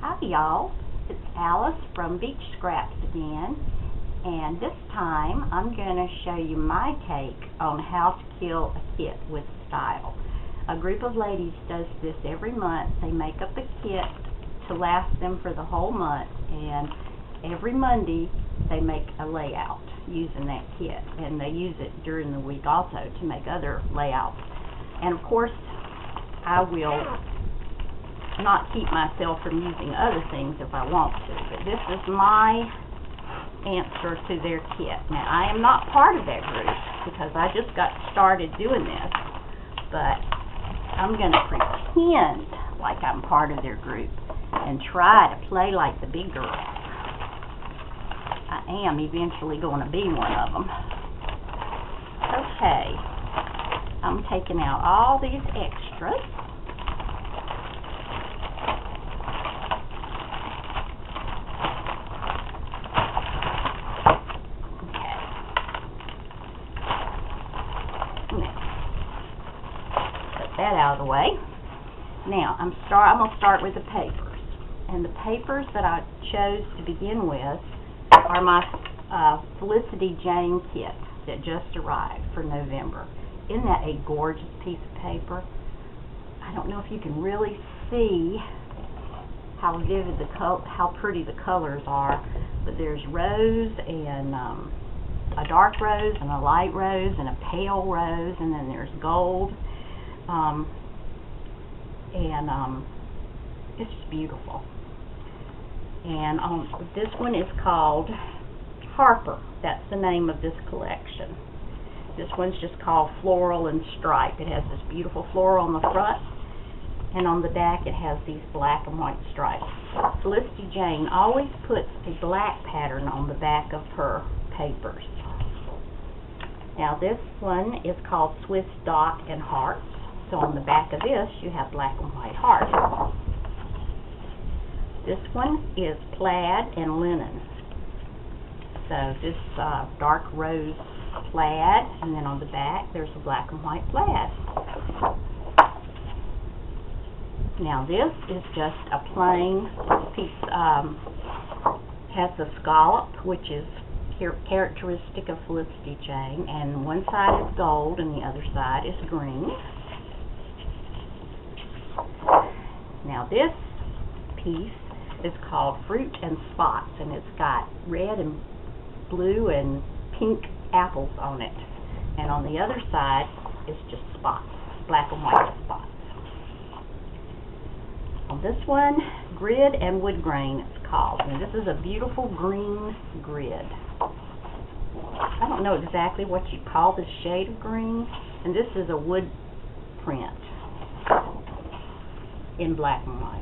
Hi y'all, it's Alice from Beach Scraps again, and this time I'm going to show you my take on how to kill a kit with style. A group of ladies does this every month. They make up a kit to last them for the whole month, and every Monday they make a layout using that kit, and they use it during the week also to make other layouts. And of course I will not keep myself from using other things if I want to, but this is my answer to their kit. Now, I am not part of that group because I just got started doing this, but I'm going to pretend like I'm part of their group and try to play like the big girls. I am eventually going to be one of them. Okay, I'm taking out all these extras. That out of the way. Now I'm going to start with the papers, and the papers that I chose to begin with are my Felicity Jane kit that just arrived for November. Isn't that a gorgeous piece of paper? I don't know if you can really see how vivid how pretty the colors are, but there's rose and a dark rose and a light rose and a pale rose, and then there's gold. It's just beautiful. And this one is called Harper. That's the name of this collection. This one's just called Floral and Stripe. It has this beautiful floral on the front, and on the back it has these black and white stripes. Felicity Jane always puts a black pattern on the back of her papers. Now this one is called Swiss Dot and Hearts. So on the back of this, you have black and white hearts. This one is plaid and linen. So this dark rose plaid, and then on the back there's a black and white plaid. Now this is just a plain piece, has the scallop, which is characteristic of Felicity Jane, and one side is gold and the other side is green. Now this piece is called Fruit and Spots, and it's got red and blue and pink apples on it, and on the other side is just spots, black and white spots. On this one, Grid and Wood Grain it's called, and this is a beautiful green grid. I don't know exactly what you call this shade of green, and this is a wood print in black and white.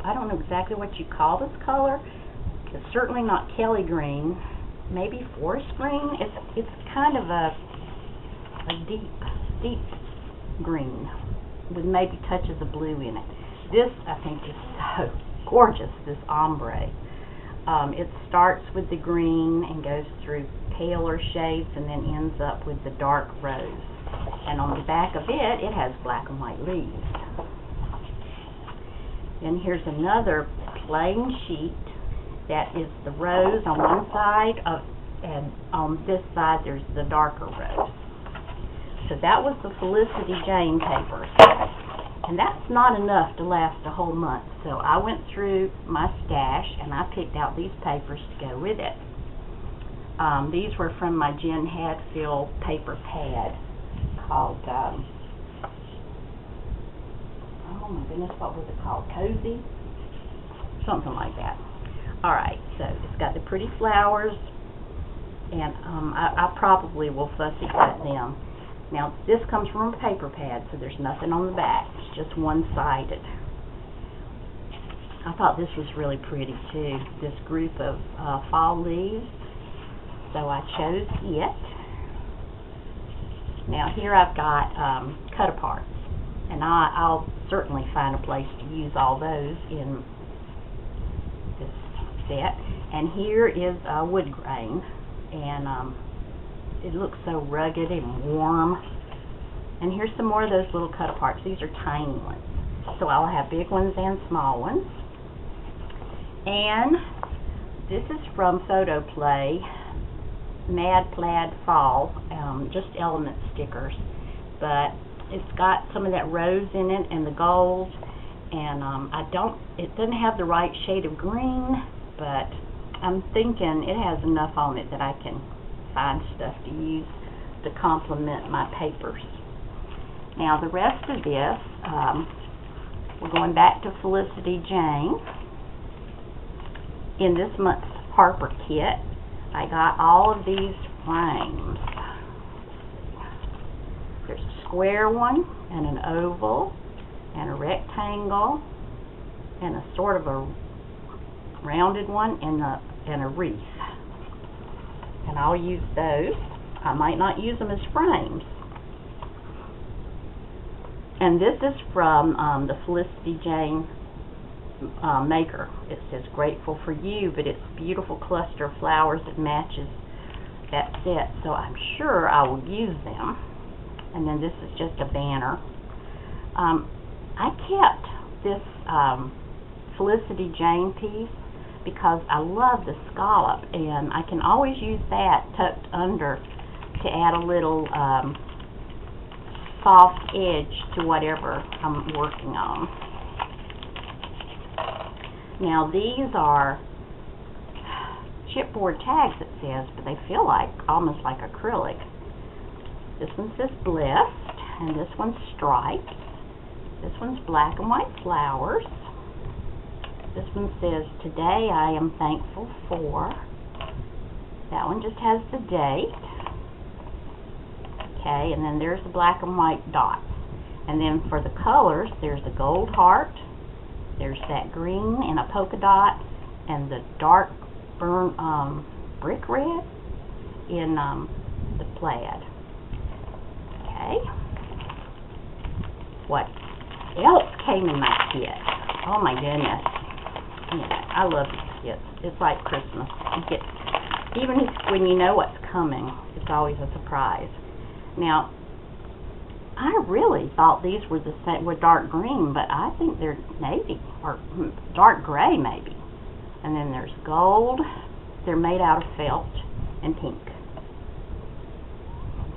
I don't know exactly what you call this color. It's certainly not Kelly green, maybe forest green. It's kind of a deep green with maybe touches of blue in it. This I think is so gorgeous, this ombre. It starts with the green and goes through paler shades and then ends up with the dark rose. And on the back of it, it has black and white leaves. And here's another plain sheet that is the rose on one side, and on this side there's the darker rose. So that was the Felicity Jane papers. And that's not enough to last a whole month. So I went through my stash and I picked out these papers to go with it. These were from my Jen Hadfield paper pad called, oh my goodness, what was it called? Cozy? Something like that. Alright, so it's got the pretty flowers, and I probably will fussy cut them. Now, this comes from a paper pad, so there's nothing on the back. It's just one-sided. I thought this was really pretty, too, this group of fall leaves. So I chose it. Now, here I've got cut-aparts, and I'll certainly find a place to use all those in this set. And here is wood grain, and it looks so rugged and warm. And here's some more of those little cut aparts. These are tiny ones. So I'll have big ones and small ones. And this is from Photo Play, Mad Plaid Fall, just element stickers. But it's got some of that rose in it and the gold, and it doesn't have the right shade of green, but I'm thinking it has enough on it that I can find stuff to use to complement my papers. Now the rest of this, we're going back to Felicity Jane. In this month's Harper kit, I got all of these frames. There's a square one, and an oval, and a rectangle, and a sort of a rounded one, and a wreath. And I'll use those. I might not use them as frames. And this is from the Felicity Jane maker. It says "Grateful for You," but it's a beautiful cluster of flowers that matches that set, so I'm sure I will use them. And then this is just a banner. I kept this Felicity Jane piece because I love the scallop, and I can always use that tucked under to add a little soft edge to whatever I'm working on. Now these are chipboard tags, it says, but they feel like almost like acrylic. This one says "Blessed," and this one's stripes. This one's black and white flowers. This one says "Today I am thankful for." That one just has the date. Okay, and then there's the black and white dots. And then for the colors, there's a gold heart, there's that green and a polka dot, and the dark brick red in the plaid. Okay. What else came in my kit? Oh my goodness. Yeah, I love these kits. It's like Christmas. You get, even when you know what's coming, it's always a surprise. Now, I really thought these were the same, were dark green, but I think they're navy, or dark gray maybe. And then there's gold. They're made out of felt and pink.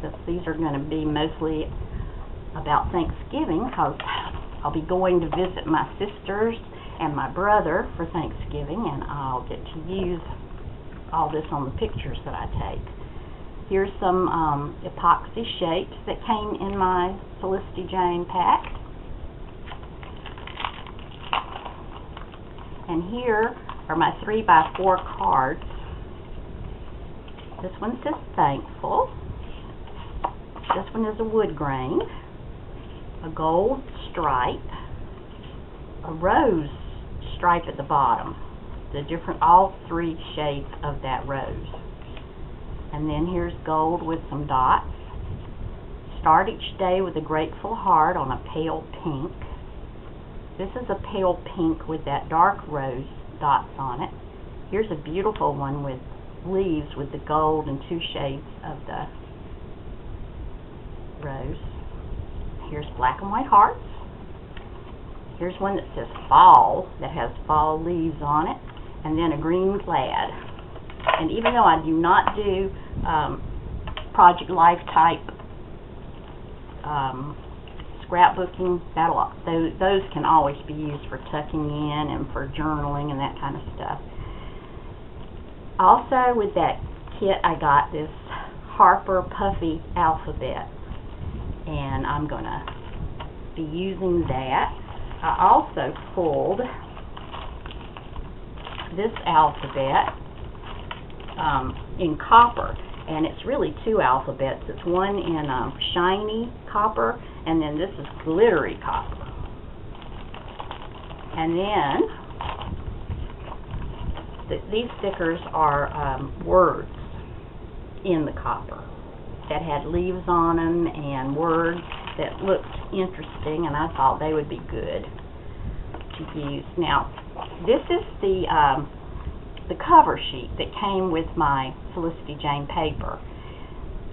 So these are going to be mostly about Thanksgiving, because I'll be going to visit my sisters and my brother for Thanksgiving, and I'll get to use all this on the pictures that I take. Here's some epoxy shapes that came in my Felicity Jane pack. And here are my 3x4 cards. This one says "Thankful." This one is a wood grain, a gold stripe, a rose stripe at the bottom, all three shades of that rose. And then here's gold with some dots. Start each day with a grateful heart on a pale pink. This is a pale pink with that dark rose dots on it. Here's a beautiful one with leaves with the gold and two shades of the rose. Here's black and white hearts. Here's one that says "Fall," that has fall leaves on it, and then a green plaid. And even though I do not do Project Life type scrapbooking, those can always be used for tucking in and for journaling and that kind of stuff. Also, with that kit, I got this Harper Puffy alphabet, and I'm going to be using that. I also pulled this alphabet in copper, and it's really two alphabets. It's one in shiny copper, and then this is glittery copper. And then these stickers are words in the copper that had leaves on them and words that looked interesting, and I thought they would be good to use. Now, this is the cover sheet that came with my Felicity Jane paper.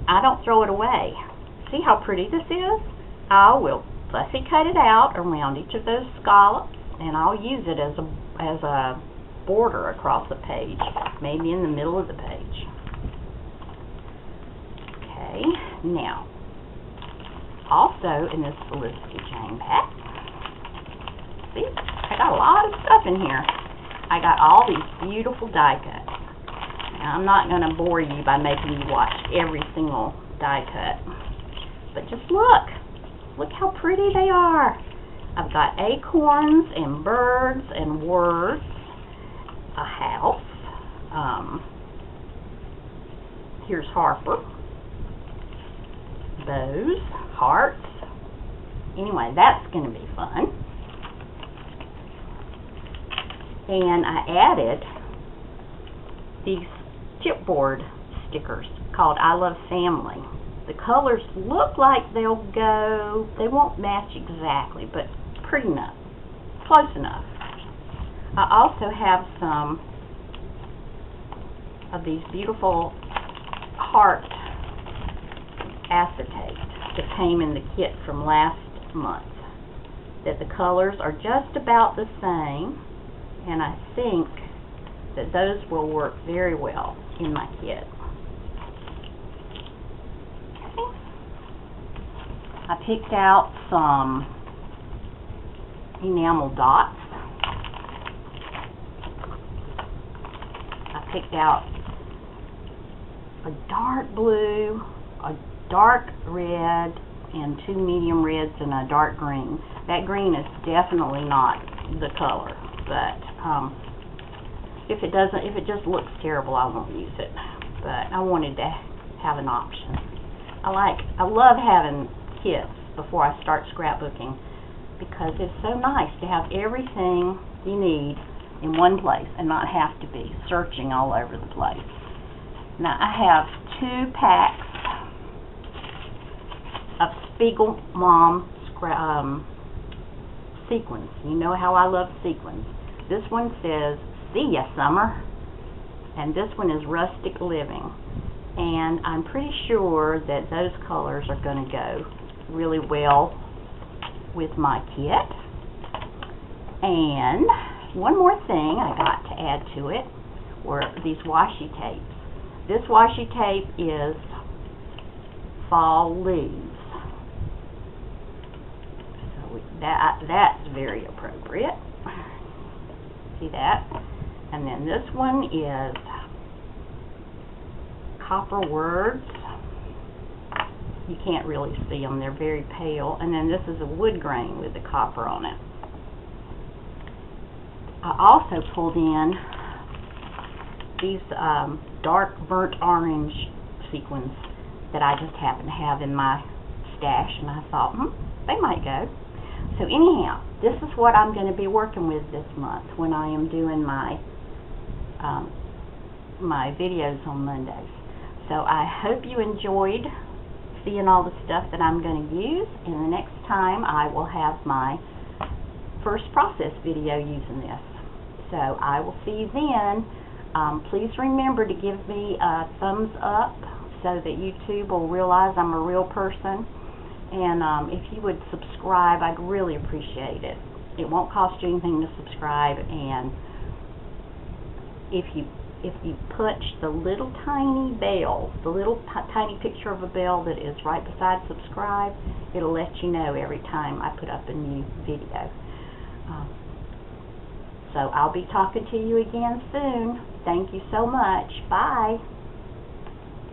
I don't throw it away. See how pretty this is? I will fussy cut it out around each of those scallops, and I'll use it as a border across the page, maybe in the middle of the page. Okay, now, also in this Felicity Jane pack, see, I got a lot of stuff in here. I got all these beautiful die cuts. Now, I'm not going to bore you by making you watch every single die cut, but just look. Look how pretty they are. I've got acorns and birds and words, a house. Here's Harper. Bows, hearts. Anyway, that's going to be fun. And I added these chipboard stickers called I Love Family. The colors look like they'll go, they won't match exactly, but pretty enough, close enough. I also have some of these beautiful heart acetate that came in the kit from last month. That the colors are just about the same, and I think that those will work very well in my kit. Okay. I picked out some enamel dots. I picked out a dark blue, a dark red, and two medium reds and a dark green. That green is definitely not the color, but if it just looks terrible, I won't use it. But I wanted to have an option. I love having kits before I start scrapbooking because it's so nice to have everything you need in one place and not have to be searching all over the place. Now I have 2 packs of Spiegel Mom sequins. You know how I love sequins. This one says, "See ya, summer," and this one is Rustic Living. And I'm pretty sure that those colors are going to go really well with my kit. And one more thing I got to add to it were these washi tapes. This washi tape is fall leaves. So that's very appropriate. See that? And then this one is copper words. You can't really see them, they're very pale. And then this is a wood grain with the copper on it. I also pulled in these dark burnt orange sequins that I just happen to have in my stash, and I thought, they might go. So anyhow, this is what I'm going to be working with this month when I am doing my my videos on Mondays. So I hope you enjoyed seeing all the stuff that I'm going to use, and the next time I will have my first process video using this. So I will see you then. Please remember to give me a thumbs up so that YouTube will realize I'm a real person. And if you would subscribe, I'd really appreciate it. It won't cost you anything to subscribe, and if you punch the little tiny bell, the little tiny picture of a bell that is right beside subscribe, it'll let you know every time I put up a new video. So I'll be talking to you again soon. Thank you so much. Bye.